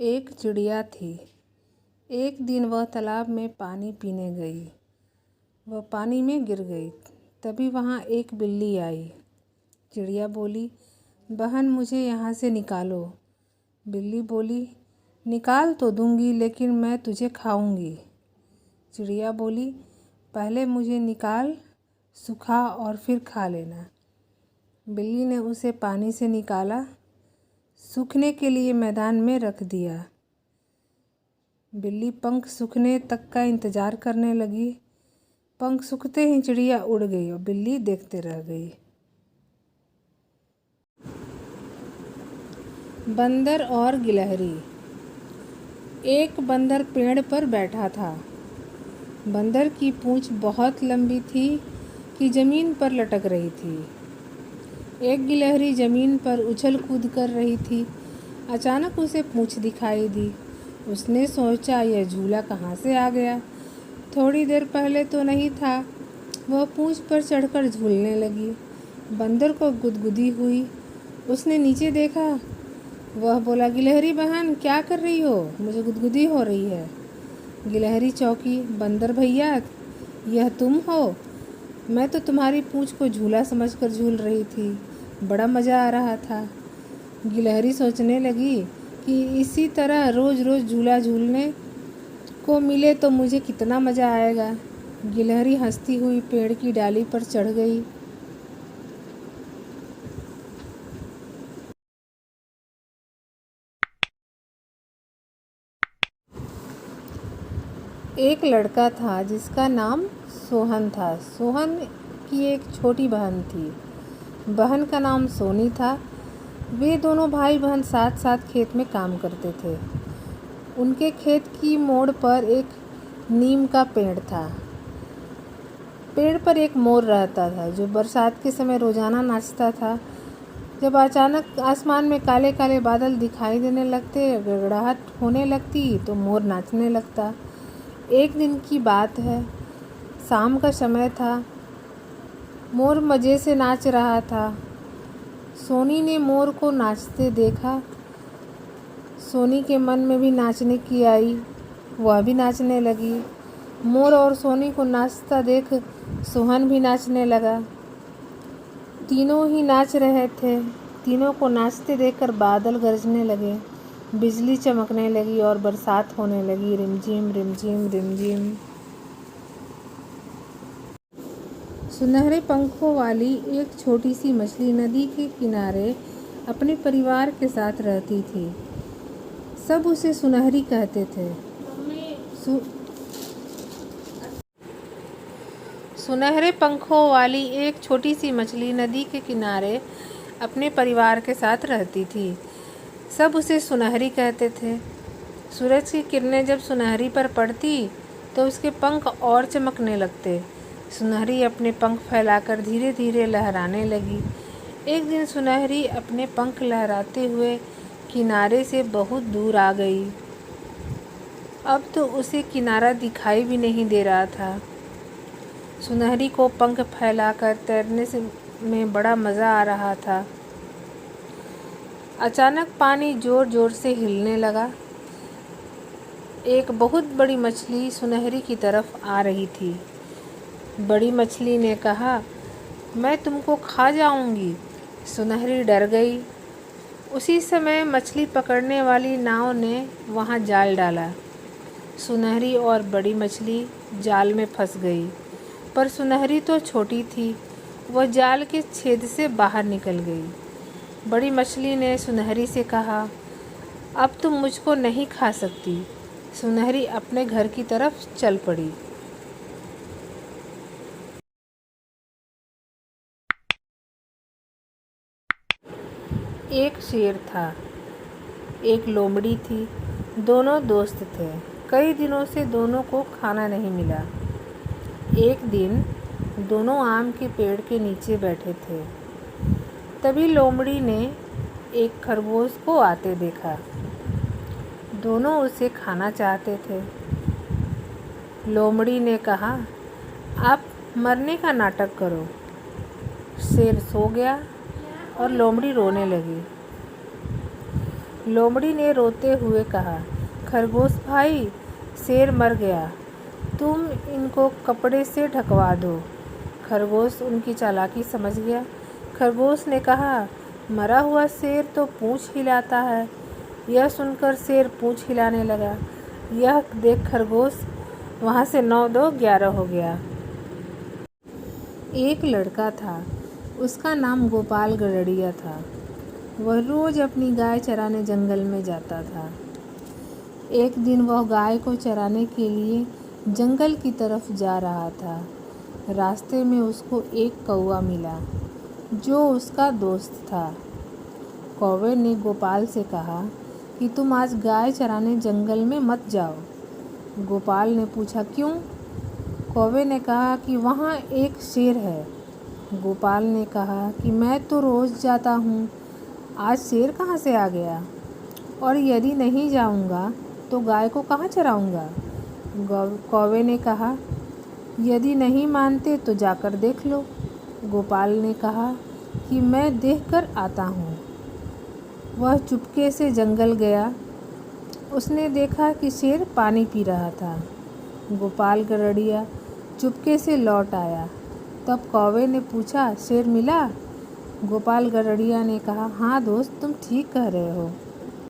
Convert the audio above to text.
एक चिड़िया थी। एक दिन वह तालाब में पानी पीने गई। वह पानी में गिर गई। तभी वहाँ एक बिल्ली आई। चिड़िया बोली, बहन मुझे यहाँ से निकालो। बिल्ली बोली, निकाल तो दूँगी लेकिन मैं तुझे खाऊँगी। चिड़िया बोली, पहले मुझे निकाल, सुखा और फिर खा लेना। बिल्ली ने उसे पानी से निकाला, सूखने के लिए मैदान में रख दिया। बिल्ली पंख सूखने तक का इंतज़ार करने लगी। पंख सूखते ही चिड़िया उड़ गई और बिल्ली देखते रह गई। बंदर और गिलहरी। एक बंदर पेड़ पर बैठा था। बंदर की पूंछ बहुत लंबी थी कि ज़मीन पर लटक रही थी। एक गिलहरी ज़मीन पर उछल कूद कर रही थी। अचानक उसे पूंछ दिखाई दी। उसने सोचा, यह झूला कहाँ से आ गया? थोड़ी देर पहले तो नहीं था। वह पूंछ पर चढ़कर झूलने लगी। बंदर को गुदगुदी हुई। उसने नीचे देखा। वह बोला, गिलहरी बहन क्या कर रही हो? मुझे गुदगुदी हो रही है। गिलहरी चौंकी। बंदर भैया, यह तुम हो? मैं तो तुम्हारी पूंछ को झूला समझकर झूल रही थी। बड़ा मज़ा आ रहा था। गिलहरी सोचने लगी कि इसी तरह रोज़ रोज़ झूला झूलने को मिले तो मुझे कितना मज़ा आएगा। गिलहरी हंसती हुई पेड़ की डाली पर चढ़ गई। एक लड़का था जिसका नाम सोहन था। सोहन की एक छोटी बहन थी। बहन का नाम सोनी था। वे दोनों भाई बहन साथ साथ खेत में काम करते थे। उनके खेत की मोड़ पर एक नीम का पेड़ था। पेड़ पर एक मोर रहता था जो बरसात के समय रोजाना नाचता था। जब अचानक आसमान में काले काले बादल दिखाई देने लगते, गड़गड़ाहट होने लगती तो मोर नाचने लगता। एक दिन की बात है, शाम का समय था। मोर मज़े से नाच रहा था। सोनी ने मोर को नाचते देखा। सोनी के मन में भी नाचने की आई। वह भी नाचने लगी। मोर और सोनी को नाचता देख सोहन भी नाचने लगा। तीनों ही नाच रहे थे। तीनों को नाचते देखकर बादल गरजने लगे, बिजली चमकने लगी और बरसात होने लगी। रिमझिम रिमझिम रिमझिम। सुनहरे पंखों वाली एक छोटी सी मछली नदी के किनारे अपने परिवार के साथ रहती थी। सब उसे सुनहरी कहते थे। सुनहरे पंखों वाली एक छोटी सी मछली नदी के किनारे अपने परिवार के साथ रहती थी। सब उसे सुनहरी कहते थे। सूरज की किरणें जब सुनहरी पर पड़ती तो उसके पंख और चमकने लगते। सुनहरी अपने पंख फैलाकर धीरे धीरे लहराने लगी। एक दिन सुनहरी अपने पंख लहराते हुए किनारे से बहुत दूर आ गई। अब तो उसे किनारा दिखाई भी नहीं दे रहा था। सुनहरी को पंख फैलाकर तैरने में बड़ा मज़ा आ रहा था। अचानक पानी ज़ोर ज़ोर से हिलने लगा। एक बहुत बड़ी मछली सुनहरी की तरफ आ रही थी। बड़ी मछली ने कहा, मैं तुमको खा जाऊंगी। सुनहरी डर गई। उसी समय मछली पकड़ने वाली नाव ने वहां जाल डाला। सुनहरी और बड़ी मछली जाल में फंस गई। पर सुनहरी तो छोटी थी, वह जाल के छेद से बाहर निकल गई। बड़ी मछली ने सुनहरी से कहा, अब तुम मुझको नहीं खा सकती। सुनहरी अपने घर की तरफ चल पड़ी। एक शेर था, एक लोमड़ी थी। दोनों दोस्त थे। कई दिनों से दोनों को खाना नहीं मिला। एक दिन दोनों आम के पेड़ के नीचे बैठे थे। तभी लोमड़ी ने एक खरगोश को आते देखा। दोनों उसे खाना चाहते थे। लोमड़ी ने कहा, आप मरने का नाटक करो। शेर सो गया और लोमड़ी रोने लगी। लोमड़ी ने रोते हुए कहा, खरगोश भाई, शेर मर गया, तुम इनको कपड़े से ढकवा दो। खरगोश उनकी चालाकी समझ गया। खरगोश ने कहा, मरा हुआ शेर तो पूंछ हिलाता है। यह सुनकर शेर पूंछ हिलाने लगा। यह देख खरगोश वहाँ से 9 2 11 हो गया। एक लड़का था, उसका नाम गोपाल गडरिया था। वह रोज अपनी गाय चराने जंगल में जाता था। एक दिन वह गाय को चराने के लिए जंगल की तरफ जा रहा था। रास्ते में उसको एक कौवा मिला, जो उसका दोस्त था। कौवे ने गोपाल से कहा कि तुम आज गाय चराने जंगल में मत जाओ। गोपाल ने पूछा, क्यों? कौवे ने कहा कि वहाँ एक शेर है। गोपाल ने कहा कि मैं तो रोज़ जाता हूँ, आज शेर कहाँ से आ गया? और यदि नहीं जाऊँगा तो गाय को कहाँ चराऊँगा? कौवे ने कहा, यदि नहीं मानते तो जाकर देख लो। गोपाल ने कहा कि मैं देखकर आता हूँ। वह चुपके से जंगल गया। उसने देखा कि शेर पानी पी रहा था। गोपाल गडरिया चुपके से लौट आया। तब कौवे ने पूछा, शेर मिला? गोपाल गडरिया ने कहा, हाँ दोस्त, तुम ठीक कह रहे हो।